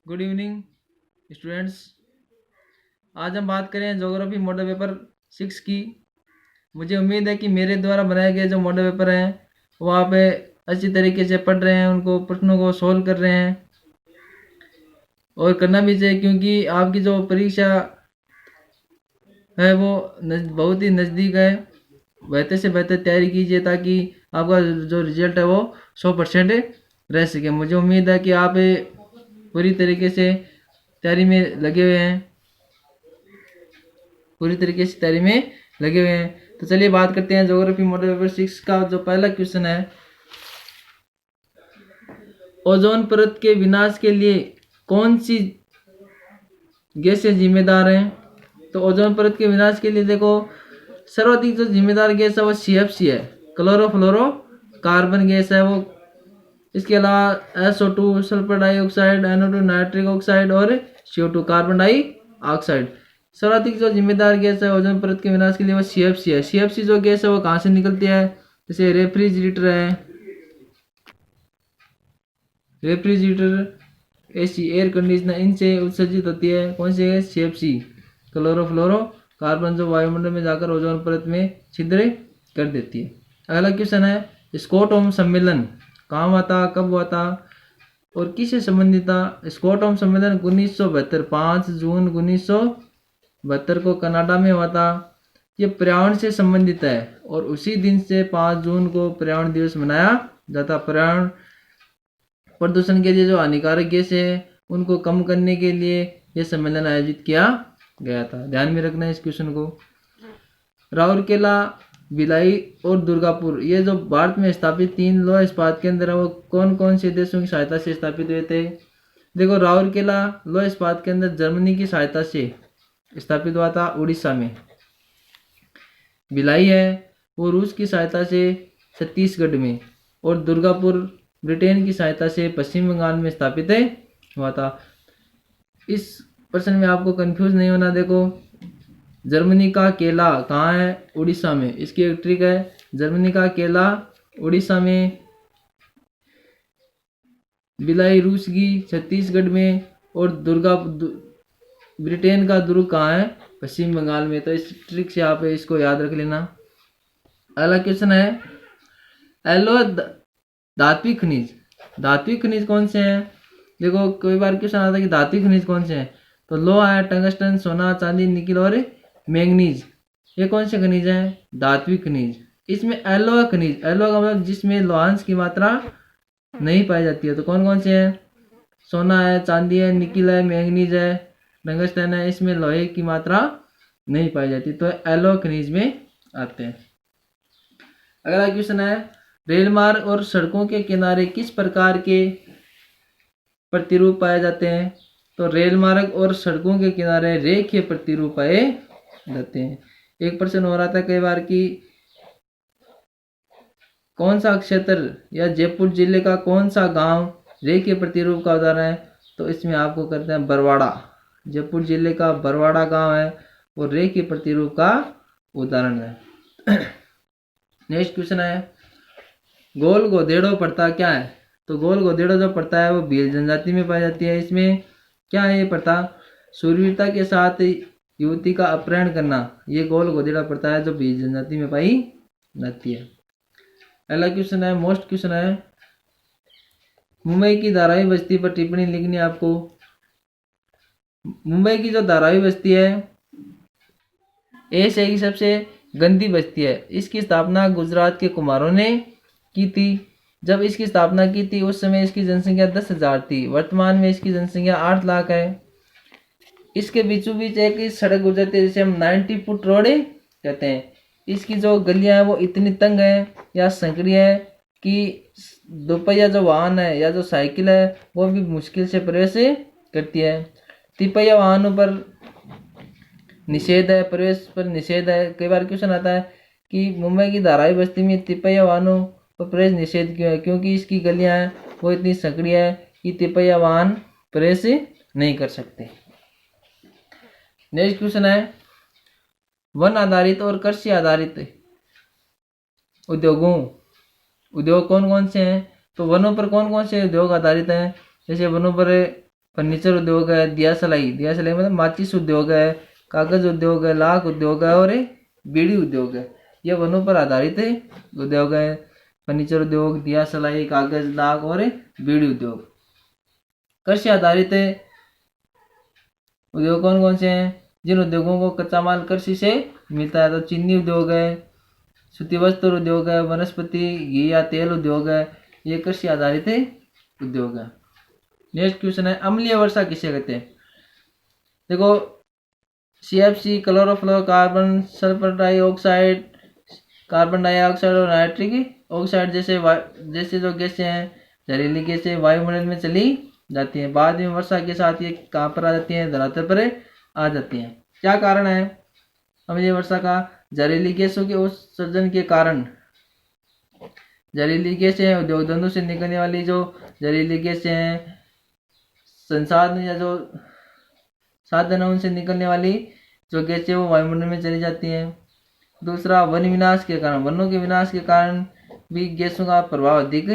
Good evening students. आज हम बात करें ज्योग्राफी मॉडल पेपर 6 की। मुझे उम्मीद है कि मेरे द्वारा बनाए गए जो मॉडल पेपर हैं वो आप अच्छी तरीके से पढ़ रहे हैं, उनको प्रश्नों को सोल्व कर रहे हैं और करना भी चाहिए, क्योंकि आपकी जो परीक्षा है वो बहुत ही नज़दीक है। बेहतर से बेहतर तैयारी कीजिए ताकि आपका जो रिजल्ट है वो 100% रह सके। मुझे उम्मीद है कि आप पूरी तरीके से तैयारी में लगे हुए हैं, पूरी तरीके से तैयारी में लगे हुए हैं। तो चलिए बात करते हैं ज्योग्राफी मॉडल पेपर 6 का। जो पहला क्वेश्चन है, ओजोन परत के विनाश के लिए कौन सी गैसें जिम्मेदार हैं? तो ओजोन परत के विनाश के लिए देखो, सर्वाधिक जो जिम्मेदार गैस है वो CFC है, क्लोरोफ्लोरो कार्बन गैस है वो। इसके अलावा SO2 sulphur dioxide, NO2 nitric oxide और CO2 कार्बन डाइऑक्साइड। सर्वाधिक जो जिम्मेदार गैस है ओजोन परत के विनाश के लिए वो CFC है। CFC जो गैस है वो कहाँ से निकलती है? जैसे रेफ्रिजरेटर है, रेफ्रिजरेटर, AC, एयर कंडीशनर, इनसे उत्सर्जित होती है कौन सी गैस? CFC, क्लोरोफ्लोरो कार्बन, जो वायुमंडल में जाकर ओजोन परत में छिद्र कर देती है। अगला क्वेश्चन है, स्टॉकहोम सम्मेलन कहाँ हुआ था, कब हुआ था और किससे संबंधित था? स्टॉकहोम सम्मेलन 1972, 5 जून 1972 को कनाडा में हुआ था। ये पर्यावरण से संबंधित है और उसी दिन से 5 जून को पर्यावरण दिवस मनाया जाता। पर्यावरण प्रदूषण के लिए जो हानिकारक गैस है उनको कम करने के लिए यह सम्मेलन आयोजित किया गया था। ध्यान में रखना है इस क्वेश्चन को। राउरकेला, भिलाई और दुर्गापुर, ये जो भारत में स्थापित 3 लौह इस्पात केंद्र है वो कौन कौन से देशों की सहायता से स्थापित हुए थे? देखो, राउरकेला लौह इस्पात केंद्र जर्मनी की सहायता से स्थापित हुआ था उड़ीसा में। भिलाई है वो रूस की सहायता से छत्तीसगढ़ में, और दुर्गापुर ब्रिटेन की सहायता से पश्चिम बंगाल में स्थापित हुआ था। इस प्रश्न में आपको कंफ्यूज नहीं होना। देखो, जर्मनी का केला कहाँ है? उड़ीसा में। इसकी एक ट्रिक है, जर्मनी का केला उड़ीसा में, भिलाई रूस की छत्तीसगढ़ में, और ब्रिटेन का दुर्ग कहाँ है? पश्चिम बंगाल में। तो इस ट्रिक से आप इसको याद रख लेना। अगला क्वेश्चन है, एलो धात्विक खनिज, धात्विक खनिज कौन से हैं? देखो, कई बार क्वेश्चन आता है कि धात्विक खनिज कौन से हैं। तो लोहा है, टंगस्टन, सोना, चांदी, निकिल और मैंगनीज, ये कौन से खनिज हैं? धात्विक खनिज। इसमें एलो खनिज, एलो का मतलब जिसमें लोहांश की मात्रा नहीं पाई जाती है। तो कौन कौन से हैं? सोना है, चांदी है, निकिल है, मैंगनीज है, टंगस्टन है, इसमें लोहे की मात्रा नहीं पाई जाती, तो एलो खनिज में आते हैं। अगला क्वेश्चन है, रेल मार्ग और सड़कों के किनारे किस प्रकार के प्रतिरूप पाए जाते हैं? तो रेल मार्ग और सड़कों के किनारे रेखीय प्रतिरूप पाए जाते हैं। एक प्रश्न हो रहा था कई बार कि कौन सा क्षेत्र या जयपुर जिले का कौन सा गांव रेखीय प्रतिरूप का उदाहरण है? तो इसमें आपको करते हैं बरवाड़ा, जयपुर जिले का बरवाड़ा गांव है वो रेखीय प्रतिरूप का उदाहरण है। नेक्स्ट क्वेश्चन है, गोल गोदेड़ो प्रथा क्या है? तो गोल गोदेड़ो जो प्रथा है वो भील जनजाति में पाई जाती है। इसमें क्या है ये प्रथा? शूरवीरता के साथ युवती का अपहरण करना, ये गोल गोदेड़ा प्रथा है जो भील जनजाति में पाई जाती है। अगला क्वेश्चन है, मोस्ट क्वेश्चन है, मुंबई की धारावी बस्ती पर टिप्पणी लिखनी है आपको। मुंबई की जो धारावी बस्ती है एशिया की सबसे गंदी बस्ती है। इसकी स्थापना गुजरात के कुम्हारों ने की थी। जब इसकी स्थापना की थी उस समय इसकी जनसंख्या 10,000 थी। वर्तमान में इसकी जनसंख्या 8 लाख है। इसके बीचों बीच एक सड़क गुजरती है जिसे हम 90 फुट रोड कहते हैं। इसकी जो गलियां हैं वो इतनी तंग है या संकरी है कि दोपहिया जो वाहन है या जो साइकिल है वो भी मुश्किल से प्रवेश करती है। तिपहिया वाहनों पर निषेध है, प्रवेश पर निषेध है। कई बार क्वेश्चन आता है कि मुंबई की धारावी बस्ती में तिपहिया वाहनों पर प्रवेश निषेध क्यों है? क्योंकि इसकी गलियां हैं वो इतनी संकरी है कि तिपहिया वाहन प्रवेश नहीं कर सकते। नेक्स्ट क्वेश्चन है, वन आधारित और कृषि आधारित उद्योग कौन कौन से हैं? तो वनों पर कौन कौन से उद्योग आधारित हैं? जैसे वनों पर फर्नीचर उद्योग है, दिया सलाई मतलब माचिस उद्योग है, कागज उद्योग है, लाख उद्योग है और बीड़ी उद्योग है। ये वनों पर आधारित है उद्योग है। फर्नीचर उद्योग, दिया सलाई, कागज, लाख और बीड़ी उद्योग। कृषि आधारित है उद्योग कौन कौन से हैं? जिन उद्योगों को कच्चा माल कृषि से मिलता है, तो चीनी उद्योग है, सूती वस्त्र उद्योग है, वनस्पति घी या तेल उद्योग है। ये कृषि आधारित है उद्योग है। नेक्स्ट क्वेश्चन है, अम्लीय वर्षा किसे कहते हैं? देखो, CFC, chlorofluoro carbon, sulphur dioxide, carbon dioxide और नाइट्रिक ऑक्साइड जैसे जो गैसें हैं, जहरीली गैसें वायुमंडल में चली जाती हैं। बाद में वर्षा के साथ ये कहाँ पर आ जाती हैं? धरातल पर आ जाती हैं। क्या कारण है अम्लीय वर्षा का? जहरीली गैसों के उत्सर्जन के कारण। जहरीली गैसें, उद्योग धंधों से निकलने वाली जो जहरीली गैसें हैं, संसाधन या जो साधन है उनसे निकलने वाली जो गैसें वो वायुमंडल में चली जाती हैं। दूसरा, वन विनाश के कारण, वनों के विनाश के कारण भी गैसों का प्रभाव अधिक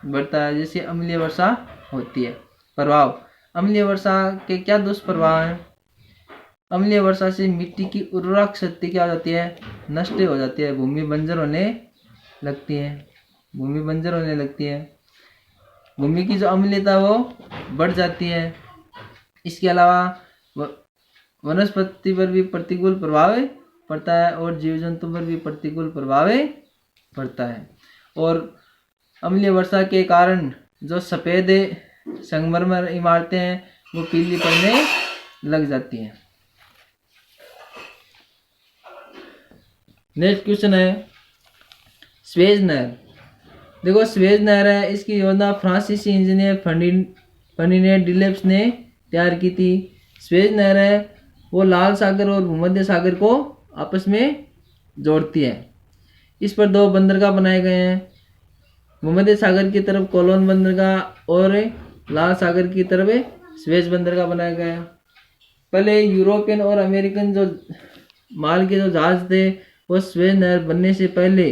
बढ़ता है, जिससे अम्लीय वर्षा होती है। प्रभाव, अम्लीय वर्षा के क्या दुष्प्रभाव हैं? अम्लीय वर्षा से मिट्टी की उर्वरक शक्ति क्या हो जाती है? नष्ट हो जाती है, भूमि बंजर होने लगती है। भूमि बंजर होने लगती है, भूमि की जो अम्लीयता वो बढ़ जाती है। इसके अलावा वनस्पति पर भी प्रतिकूल प्रभाव पड़ता है और जीव जंतु पर भी प्रतिकूल प्रभाव पड़ता है। और अम्लीय वर्षा के कारण जो सफ़ेद संगमरमर इमारतें हैं वो पीली पड़ने लग जाती हैं। नेक्स्ट क्वेश्चन है, स्वेज नहर। देखो, स्वेज नहर है, इसकी योजना फ्रांसीसी इंजीनियर फर्डिनेंड डिलेप्स ने तैयार की थी। स्वेज नहर है वो लाल सागर और भूमध्य सागर को आपस में जोड़ती है। इस पर 2 बंदरगाह बनाए गए हैं। भूमध्य सागर की तरफ कोलोन बंदरगाह और लाल सागर की तरफ स्वेज बंदरगाह बनाया गया। पहले यूरोपियन और अमेरिकन जो माल के जो जहाज थे वो स्वेज नहर बनने से पहले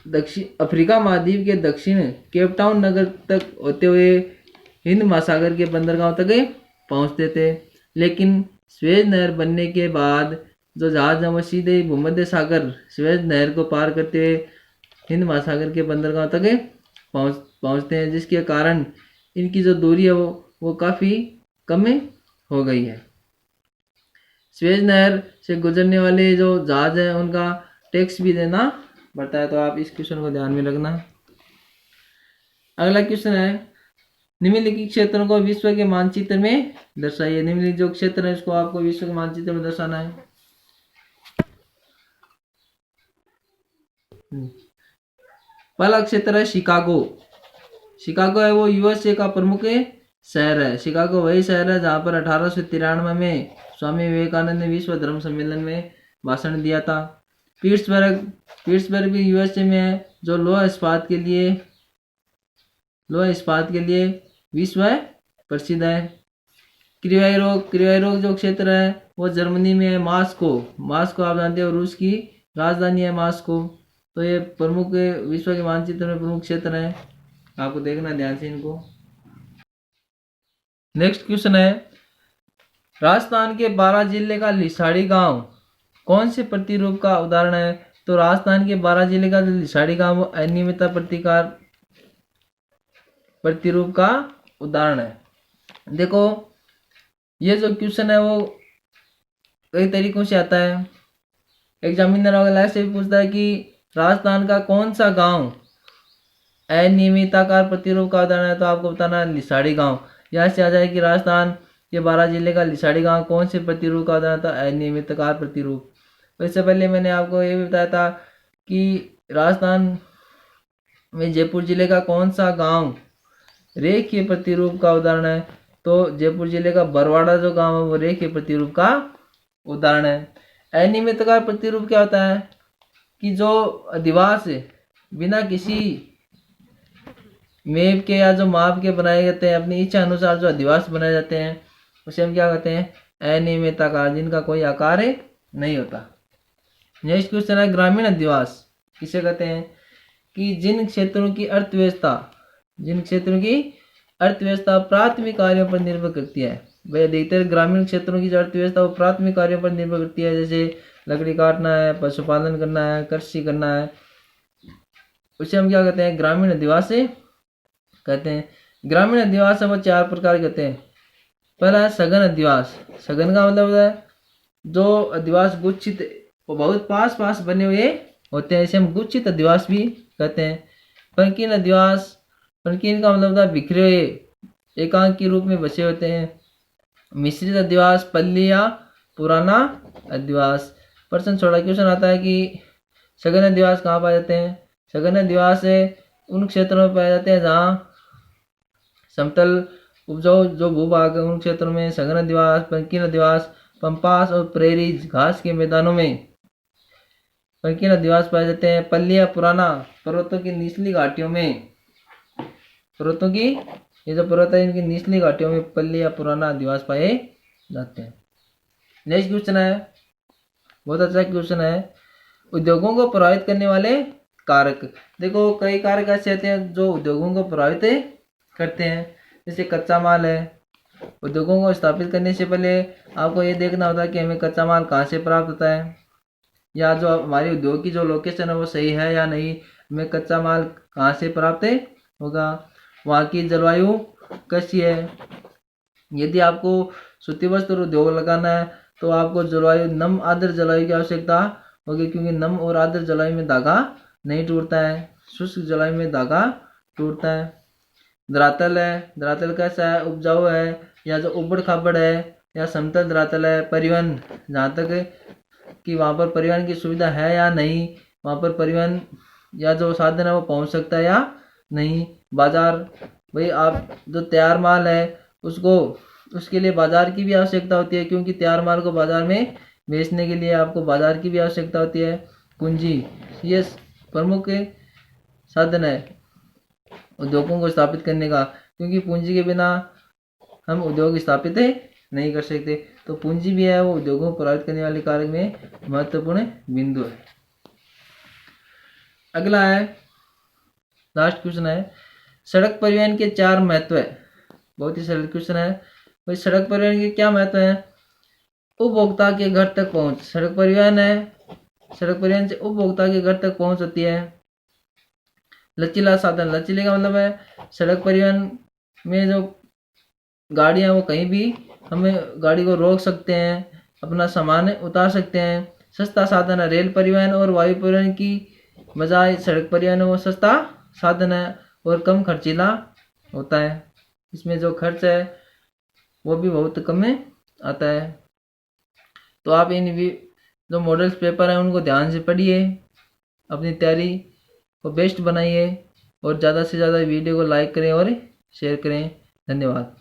दक्षिण अफ्रीका महाद्वीप के दक्षिण केपटाउन नगर तक होते हुए हिंद महासागर के बंदरगाहों तक पहुंचते थे। लेकिन स्वेज नहर बनने के बाद जो जहाज हैं वो सीधे भूमध्य सागर स्वेज नहर को पार करते हुए हिंद महासागर के बंदरगाहों तक पहुंचते हैं, जिसके कारण इनकी जो दूरी है वो काफ़ी कम हो गई है। स्वेज नहर से गुजरने वाले जो जहाज हैं उनका टैक्स भी देना पड़ता है, तो आप इस क्वेश्चन को ध्यान में रखना। अगला क्वेश्चन है, निम्नलिखित क्षेत्रों को विश्व के मानचित्र में दर्शाइए। निम्नलिखित जो क्षेत्र है इसको आपको विश्व के मानचित्र में दर्शाना है। पहला क्षेत्र है शिकागो। शिकागो है वो यूएसए का प्रमुख शहर है। शिकागो वही शहर है जहाँ पर 1893 में स्वामी विवेकानंद ने विश्व धर्म सम्मेलन में भाषण दिया था। पीट्सबर्ग भी यूएसए में है, जो लोहा इस्पात के लिए विश्व प्रसिद्ध है। क्रिवाई रोग जो क्षेत्र है वो जर्मनी में है। मास्को आप जानते हो रूस की राजधानी है मास्को। तो ये प्रमुख विश्व के मानचित्र में प्रमुख क्षेत्र है, आपको देखना ध्यान से इनको। नेक्स्ट क्वेश्चन है, राजस्थान के 12 जिले का लिसाड़ी गांव कौन से प्रतिरूप का उदाहरण है? तो राजस्थान के 12 जिले का लिसाड़ी गांव अनियमितता प्रतिरूप का उदाहरण है। देखो, ये जो क्वेश्चन है वो कई तरीकों से आता है। एग्जामिनर अगला से भी पूछता है कि राजस्थान का कौन सा गांव अनियमिताकार प्रतिरूप का उदाहरण है, तो आपको बताना है लिसाड़ी गांव। यहाँ से आ जाए कि राजस्थान के 12 जिले का लिसाड़ी गांव कौन से प्रतिरूप का उदाहरण था? अनियमिताकार प्रतिरूप। तो इससे पहले मैंने आपको ये भी बताया था कि राजस्थान में जयपुर जिले का कौन सा गांव रेखीय प्रतिरूप का उदाहरण है? तो जयपुर जिले का बरवाड़ा जो गांव है वो रेखीय प्रतिरूप का उदाहरण है। अनियमिताकार प्रतिरूप क्या होता है कि जो अधिवास बिना किसी मेप के या जो माप के बनाए जाते हैं, अपनी इच्छा अनुसार जो अधिवास बनाए जाते हैं उसे हम क्या कहते हैं? अनियमिताकार, जिनका कोई आकार नहीं होता। नेक्स्ट क्वेश्चन है, ग्रामीण अधिवास किसे कहते हैं? कि जिन क्षेत्रों की अर्थव्यवस्था प्राथमिक कार्यों पर निर्भर करती है। भाई अधिकतर ग्रामीण क्षेत्रों की जो अर्थव्यवस्था वो प्राथमिक कार्यों पर निर्भर करती है, जैसे लकड़ी काटना है, पशुपालन करना है, कृषि करना है, उसे हम क्या कहते हैं, ग्रामीण अधिवासी कहते हैं। ग्रामीण अधिवास वो 4 प्रकार के होते हैं। पहला है सघन अधिवास। सघन का मतलब है जो अधिवास गुच्छित वो बहुत पास पास बने हुए होते हैं, इसे हम गुच्छित अधिवास भी कहते हैं। पंकीन अधिवास, पंकीन का मतलब है बिखरे हुए एकांक के रूप में बसे होते हैं। मिश्रित अधिवास, पल्ली या पुराना अधिवास। प्रश्न छोटा क्वेश्चन आता है कि सघन अधिवास कहाँ पाए जाते हैं। सघन अधिवास उन क्षेत्रों में पाए जाते हैं जहाँ समतल उपजाऊ जो भूभाग है उन क्षेत्रों में सघन अधिवास, पंकीन अधिवास, पंपास और प्रेरीज घास के मैदानों में पंकीन अधिवास पाए जाते हैं। पल्ली या पुराना, पर्वतों की निचली घाटियों में, पर्वतों की ये जो पर्वत है इनकी निचली घाटियों में पल्ली या पुराना अधिवास पाए जाते हैं। नेक्स्ट क्वेश्चन है, बहुत अच्छा क्वेश्चन है, उद्योगों को प्रभावित करने वाले कारक। देखो कई कारक ऐसे होते हैं जो उद्योगों को प्रभावित करते हैं, जैसे कच्चा माल है। उद्योगों को स्थापित करने से पहले आपको ये देखना होता है कि हमें कच्चा माल कहाँ से प्राप्त होता है, या जो हमारी उद्योग की जो लोकेशन है वो सही है या नहीं, हमें कच्चा माल कहाँ से प्राप्त होगा, वहाँ की जलवायु कैसी है। यदि आपको सूती वस्त्र उद्योग लगाना है तो आपको जलवायु नम आर्द्र जलवायु की आवश्यकता होगी, क्योंकि नम और आर्द्र जलवायु में धागा नहीं टूटता है, शुष्क जलवायु में धागा टूटता है। धरातल है, धरातल कैसा है, उपजाऊ है या जो उबड़ खाबड़ है या समतल धरातल है। परिवहन, जहाँ तक कि वहाँ पर परिवहन की सुविधा है या नहीं, वहाँ पर परिवहन या जो साधन है वो पहुँच सकता है या नहीं। बाजार, भाई आप जो तैयार माल है उसको उसके लिए बाजार की भी आवश्यकता होती है, क्योंकि तैयार माल को बाजार में बेचने के लिए आपको बाजार की भी आवश्यकता होती है। पूंजी, ये प्रमुख साधन है उद्योगों को स्थापित करने का, क्योंकि पूंजी के बिना हम उद्योग स्थापित नहीं कर सकते। तो पूंजी भी है वो उद्योगों को प्रभावित करने वाले कारक में महत्वपूर्ण बिंदु है। अगला है, लास्ट क्वेश्चन है, सड़क परिवहन के 4 महत्व है। बहुत ही सरल क्वेश्चन है। भाई सड़क परिवहन के क्या महत्व है। उपभोक्ता के घर तक पहुंच, सड़क परिवहन है, सड़क परिवहन से उपभोक्ता के घर तक पहुंच होती है। लचीला साधन, लचीले का मतलब है सड़क परिवहन में जो गाड़ियां वो कहीं भी हमें गाड़ी को रोक सकते हैं, अपना सामान उतार सकते हैं। सस्ता साधन है, रेल परिवहन और वायु परिवहन की बजाय सड़क परिवहन वो सस्ता साधन है और कम खर्चीला होता है। इसमें जो खर्च है वो भी बहुत कम आता है। तो आप इन भी जो मॉडल्स पेपर हैं उनको ध्यान से पढ़िए, अपनी तैयारी को बेस्ट बनाइए और ज़्यादा से ज़्यादा वीडियो को लाइक करें और शेयर करें। धन्यवाद।